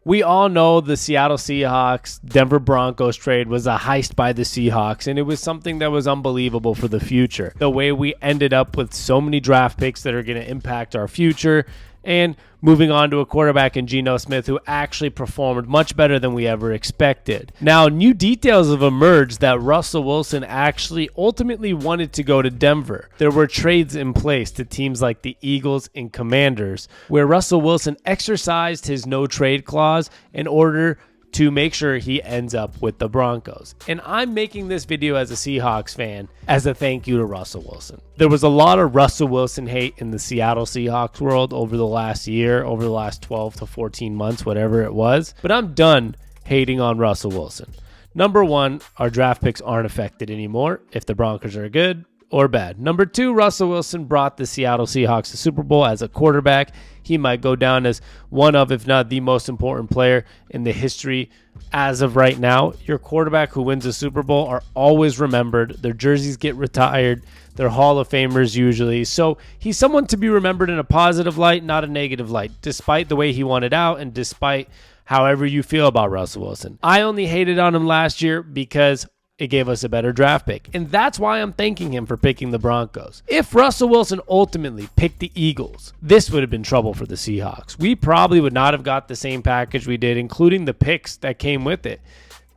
We all know the Seattle Seahawks, Denver Broncos trade was a heist by the Seahawks, and it was something that was unbelievable for the future. The way we ended up with so many draft picks that are going to impact our future, and moving on to a quarterback in Geno Smith who actually performed much better than we ever expected. Now, new details have emerged that Russell Wilson actually ultimately wanted to go to Denver. There were trades in place to teams like the Eagles and Commanders, where Russell Wilson exercised his no-trade clause in order to make sure he ends up with the Broncos. And I'm making this video as a Seahawks fan as a thank you to Russell Wilson. There was a lot of Russell Wilson hate in the Seattle Seahawks world over the last year, over the last 12 to 14 months, whatever it was. But I'm done hating on Russell Wilson. Number one, our draft picks aren't affected anymore if the Broncos are good or bad. Number two, Russell Wilson brought the Seattle Seahawks to Super Bowl as a quarterback. He might go down as one of, if not the most important player in the history as of right now. Your quarterback who wins a Super Bowl are always remembered. Their jerseys get retired. They're Hall of Famers usually. So he's someone to be remembered in a positive light, not a negative light, despite the way he wanted out and despite however you feel about Russell Wilson. I only hated on him last year because it gave us a better draft pick. And that's why I'm thanking him for picking the Broncos. If Russell Wilson ultimately picked the Eagles, this would have been trouble for the Seahawks. We probably would not have got the same package we did, including the picks that came with it.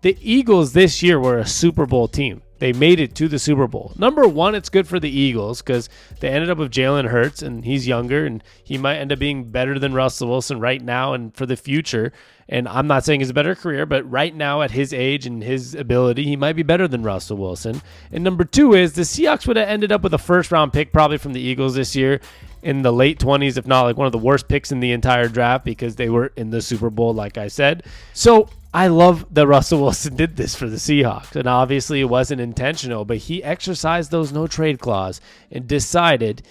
The Eagles this year were a Super Bowl team. They made it to the Super Bowl. Number one, it's good for the Eagles because they ended up with Jalen Hurts, and he's younger, and he might end up being better than Russell Wilson right now and for the future. And I'm not saying it's a better career, but right now at his age and his ability, he might be better than Russell Wilson. And number two is the Seahawks would have ended up with a first-round pick probably from the Eagles this year in the late 20s, if not like one of the worst picks in the entire draft because they were in the Super Bowl, like I said. So I love that Russell Wilson did this for the Seahawks. And obviously it wasn't intentional, but he exercised those no-trade clause and decided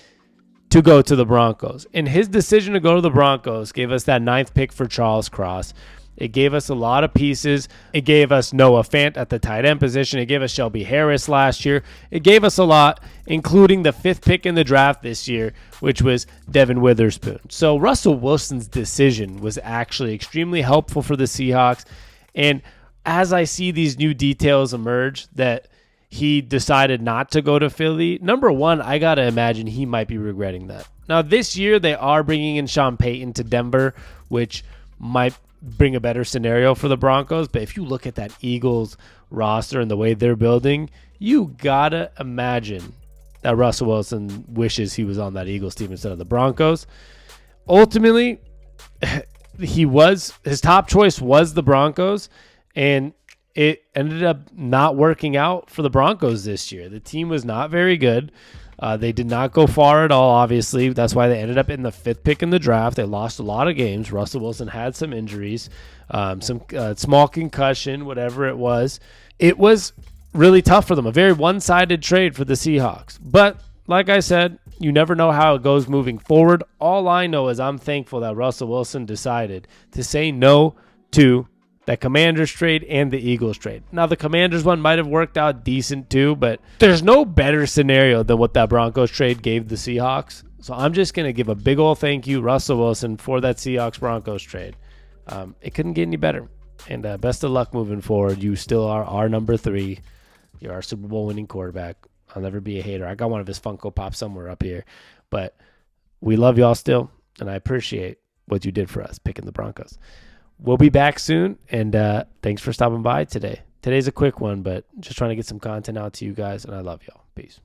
to go to the Broncos. And his decision to go to the Broncos gave us that 9th pick for Charles Cross. It gave us a lot of pieces. It gave us Noah Fant at the tight end position. It gave us Shelby Harris last year. It gave us a lot, including the 5th pick in the draft this year, which was Devin Witherspoon. So Russell Wilson's decision was actually extremely helpful for the Seahawks. And as I see these new details emerge that he decided not to go to Philly, number one, I got to imagine he might be regretting that. Now, this year, they are bringing in Sean Payton to Denver, which might bring a better scenario for the Broncos. But if you look at that Eagles roster and the way they're building, you got to imagine that Russell Wilson wishes he was on that Eagles team instead of the Broncos. Ultimately, his top choice was the Broncos, and it ended up not working out for the Broncos this year. The team was not very good. They did not go far at all, obviously. That's why they ended up in the 5th pick in the draft. They lost a lot of games. Russell Wilson had some injuries, some small concussion, whatever it was. It was really tough for them, a very one-sided trade for the Seahawks. But like I said, you never know how it goes moving forward. All I know is I'm thankful that Russell Wilson decided to say no to that Commanders trade and the Eagles trade. Now, the Commanders one might have worked out decent too, but there's no better scenario than what that Broncos trade gave the Seahawks. So I'm just going to give a big old thank you, Russell Wilson, for that Seahawks-Broncos trade. It couldn't get any better. And best of luck moving forward. You still are our number 3. You're our Super Bowl winning quarterback. I'll never be a hater. I got one of his Funko Pops somewhere up here. But we love y'all still, and I appreciate what you did for us picking the Broncos. We'll be back soon, and thanks for stopping by today. Today's a quick one, but just trying to get some content out to you guys, and I love y'all. Peace.